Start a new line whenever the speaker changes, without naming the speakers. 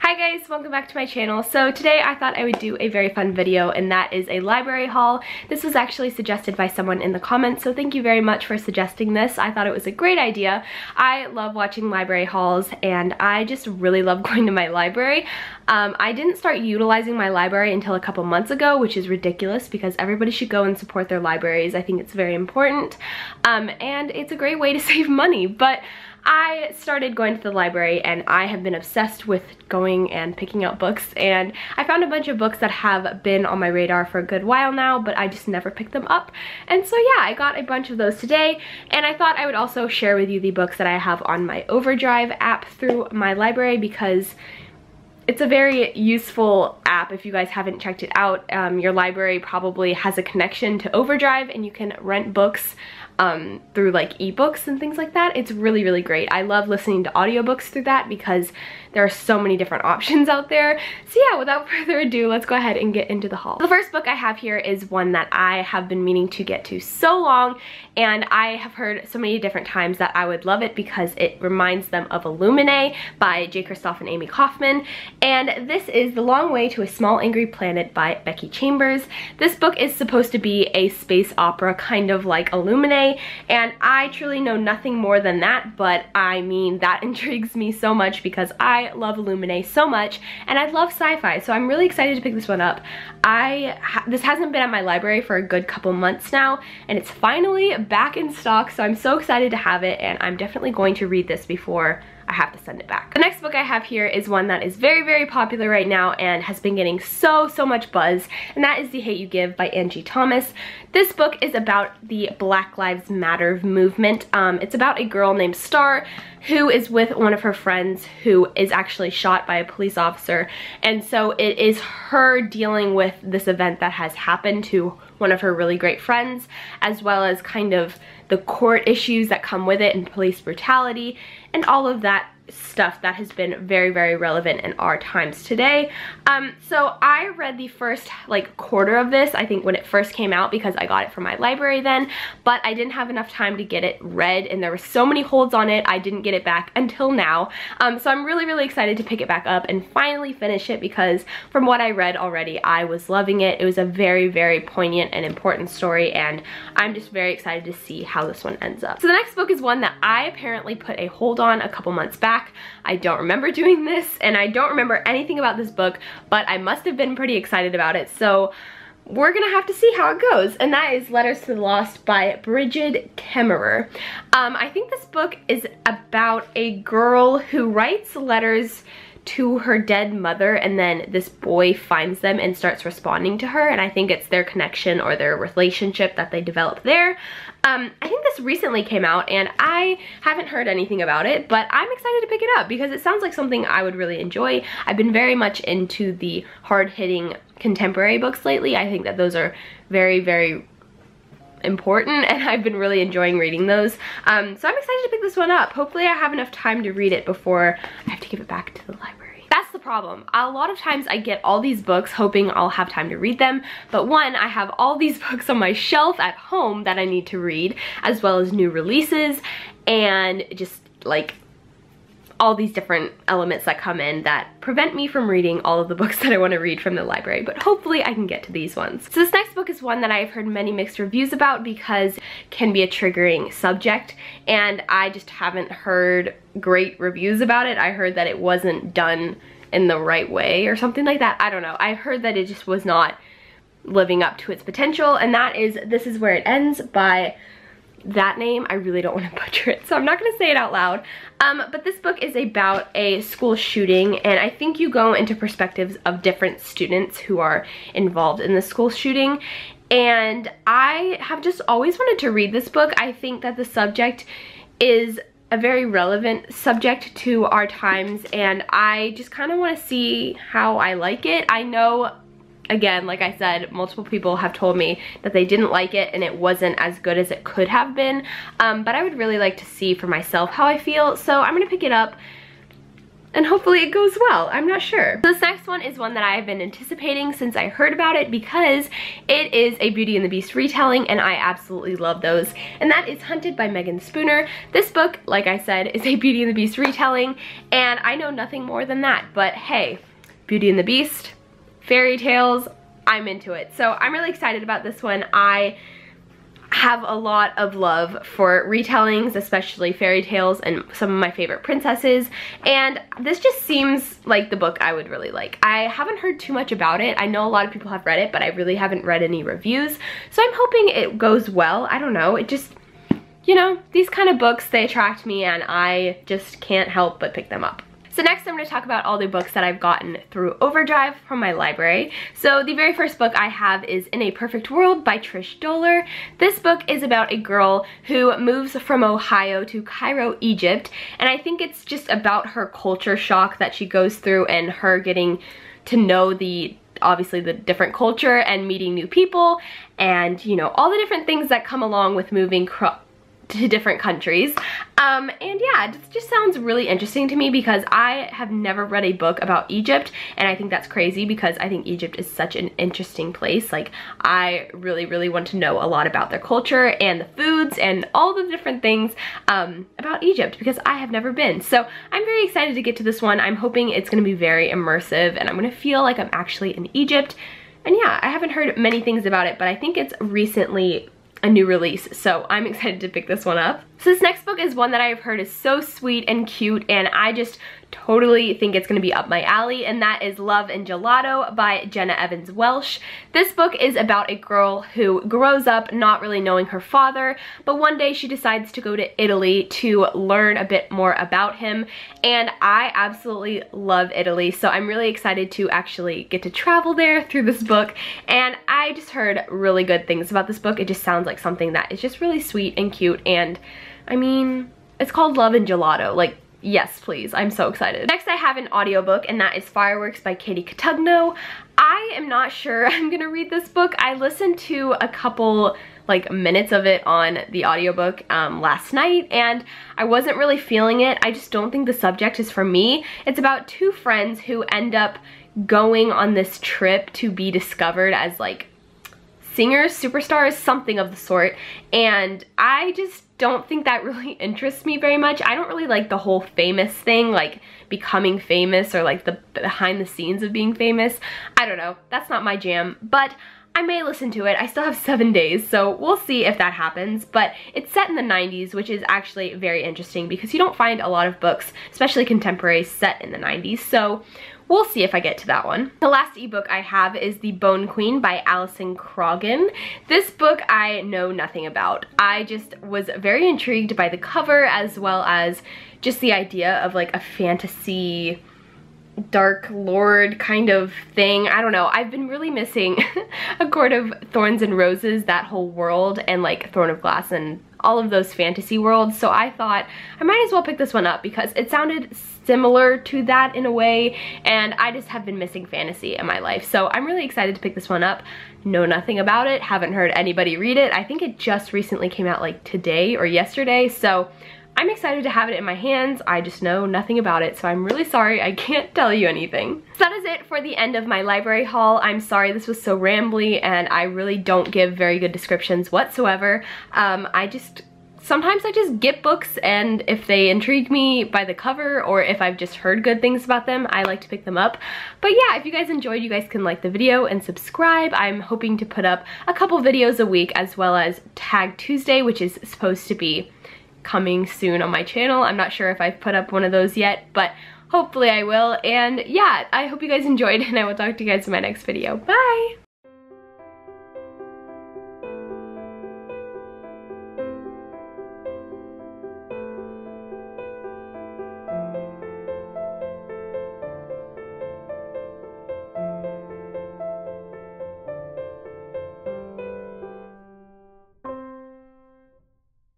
Hi guys, welcome back to my channel. So today I thought I would do a very fun video, and that is a library haul. This was actually suggested by someone in the comments, so thank you very much for suggesting this. I thought it was a great idea. I love watching library hauls and I just really love going to my library. I didn't start utilizing my library until a couple months ago, which is ridiculous because everybody should go and support their libraries. I think it's very important, and it's a great way to save money. But I started going to the library and I have been obsessed with going and picking out books, and I found a bunch of books that have been on my radar for a good while now, but I just never picked them up. And so yeah, I got a bunch of those today, and I thought I would also share with you the books that I have on my Overdrive app through my library, because it's a very useful app. If you guys haven't checked it out, your library probably has a connection to Overdrive and you can rent books through like ebooks and things like that. It's really, really great. I love listening to audiobooks through that because there are so many different options out there. So yeah, without further ado, let's go ahead and get into the haul. The first book I have here is one that I have been meaning to get to so long, and I have heard so many different times that I would love it because it reminds them of Illuminae by J. Kristoff and Amy Kaufman. And this is The Long Way to a Small Angry Planet by Becky Chambers. This book is supposed to be a space opera, kind of like Illuminae, and I truly know nothing more than that, but I mean, that intrigues me so much because I love Illuminae so much, and I love sci-fi, so I'm really excited to pick this one up. This hasn't been at my library for a good couple months now, and it's finally back in stock, so I'm so excited to have it, and I'm definitely going to read this before I have to send it back. The next book I have here is one that is very, very popular right now and has been getting so much buzz, and that is The Hate U Give by Angie Thomas. This book is about the Black Lives Matter movement. It's about a girl named Star who is with one of her friends who is actually shot by a police officer, and so it is her dealing with this event that has happened to one of her really great friends, as well as kind of the court issues that come with it and police brutality and all of that stuff that has been very, very relevant in our times today. So I read the first like quarter of this, I think, when it first came out, because I got it from my library then, but I didn't have enough time to get it read, and there were so many holds on it, I didn't get it back until now. So I'm really, really excited to pick it back up and finally finish it, because from what I read already, I was loving it. It was a very, very poignant and important story, and I'm just very excited to see how this one ends up. So the next book is one that I apparently put a hold on a couple months back. I don't remember doing this, and I don't remember anything about this book, but I must have been pretty excited about it, so we're gonna have to see how it goes, and that is Letters to the Lost by Bridget Kemmerer. I think this book is about a girl who writes letters to her dead mother, and then this boy finds them and starts responding to her, and I think it's their connection or their relationship that they develop there. I think this recently came out, and I haven't heard anything about it, but I'm excited to pick it up because it sounds like something I would really enjoy. I've been very much into the hard-hitting contemporary books lately. I think that those are very, very important, and I've been really enjoying reading those. So I'm excited to pick this one up. Hopefully I have enough time to read it before I have to give it back to the library. That's the problem. A lot of times I get all these books hoping I'll have time to read them, but one, I have all these books on my shelf at home that I need to read, as well as new releases, and just like all these different elements that come in that prevent me from reading all of the books that I want to read from the library, but hopefully I can get to these ones. So this next book is one that I've heard many mixed reviews about because it can be a triggering subject, and I just haven't heard great reviews about it. I heard that it wasn't done in the right way or something like that. I don't know. I heard that it just was not living up to its potential, and that is This Is Where It Ends by that name. I really don't want to butcher it, so I'm not going to say it out loud. But this book is about a school shooting, and I think you go into perspectives of different students who are involved in the school shooting, and I have just always wanted to read this book. I think that the subject is a very relevant subject to our times, and I just kind of want to see how I like it. I know, again, like I said, multiple people have told me that they didn't like it and it wasn't as good as it could have been, but I would really like to see for myself how I feel, so I'm gonna pick it up and hopefully it goes well. I'm not sure. So this next one is one that I have been anticipating since I heard about it because it is a Beauty and the Beast retelling and I absolutely love those. And that is Hunted by Megan Spooner. This book, like I said, is a Beauty and the Beast retelling and I know nothing more than that. But hey, Beauty and the Beast, fairy tales, I'm into it. So I'm really excited about this one. I have a lot of love for retellings, especially fairy tales and some of my favorite princesses, and this just seems like the book I would really like. I haven't heard too much about it. I know a lot of people have read it, but I really haven't read any reviews, so I'm hoping it goes well. I don't know, it just, you know, these kind of books, they attract me and I just can't help but pick them up. So next I'm going to talk about all the books that I've gotten through Overdrive from my library. So the very first book I have is In a Perfect World by Trish Doller. This book is about a girl who moves from Ohio to Cairo, Egypt, and I think it's just about her culture shock that she goes through and her getting to know obviously the different culture and meeting new people and, you know, all the different things that come along with moving to different countries. And yeah, it just sounds really interesting to me because I have never read a book about Egypt and I think that's crazy because I think Egypt is such an interesting place. Like, I really want to know a lot about their culture and the foods and all the different things about Egypt because I have never been. So I'm very excited to get to this one. I'm hoping it's going to be very immersive and I'm going to feel like I'm actually in Egypt. And yeah, I haven't heard many things about it, but I think it's recently a new release, so I'm excited to pick this one up. So this next book is one that I've heard is so sweet and cute and I just totally think it's going to be up my alley, and that is Love and Gelato by Jenna Evans Welsh. This book is about a girl who grows up not really knowing her father, but one day she decides to go to Italy to learn a bit more about him, and I absolutely love Italy, so I'm really excited to actually get to travel there through this book, and I just heard really good things about this book. It just sounds like something that is just really sweet and cute, and I mean, it's called Love and Gelato, like, yes, please. I'm so excited. Next, I have an audiobook, and that is Fireworks by Katie Cotugno. I am not sure I'm gonna read this book. I listened to a couple like minutes of it on the audiobook last night, and I wasn't really feeling it. I just don't think the subject is for me. It's about two friends who end up going on this trip to be discovered as like singers, superstars, something of the sort, and I just don't think that really interests me very much. I don't really like the whole famous thing, like becoming famous or like the behind the scenes of being famous. I don't know, that's not my jam, but I may listen to it. I still have 7 days, so we'll see if that happens, but it's set in the 90s, which is actually very interesting because you don't find a lot of books, especially contemporary, set in the 90s, so we'll see if I get to that one. The last ebook I have is The Bone Queen by Alison Croghan. This book I know nothing about. I just was very intrigued by the cover as well as just the idea of like a fantasy Dark Lord kind of thing. I don't know. I've been really missing A Court of Thorns and Roses, that whole world, and like Throne of Glass and all of those fantasy worlds, so I thought I might as well pick this one up because it sounded similar to that in a way, and I just have been missing fantasy in my life, so I'm really excited to pick this one up. Know nothing about it, haven't heard anybody read it. I think it just recently came out like today or yesterday, so I'm excited to have it in my hands. I just know nothing about it, so I'm really sorry I can't tell you anything. So that is it for the end of my library haul. I'm sorry this was so rambly and I really don't give very good descriptions whatsoever. Sometimes I just get books, and if they intrigue me by the cover or if I've just heard good things about them, I like to pick them up. But yeah, if you guys enjoyed, you guys can like the video and subscribe. I'm hoping to put up a couple videos a week, as well as Tag Tuesday, which is supposed to be coming soon on my channel. I'm not sure if I've put up one of those yet, but hopefully I will. And yeah, I hope you guys enjoyed, and I will talk to you guys in my next video. Bye!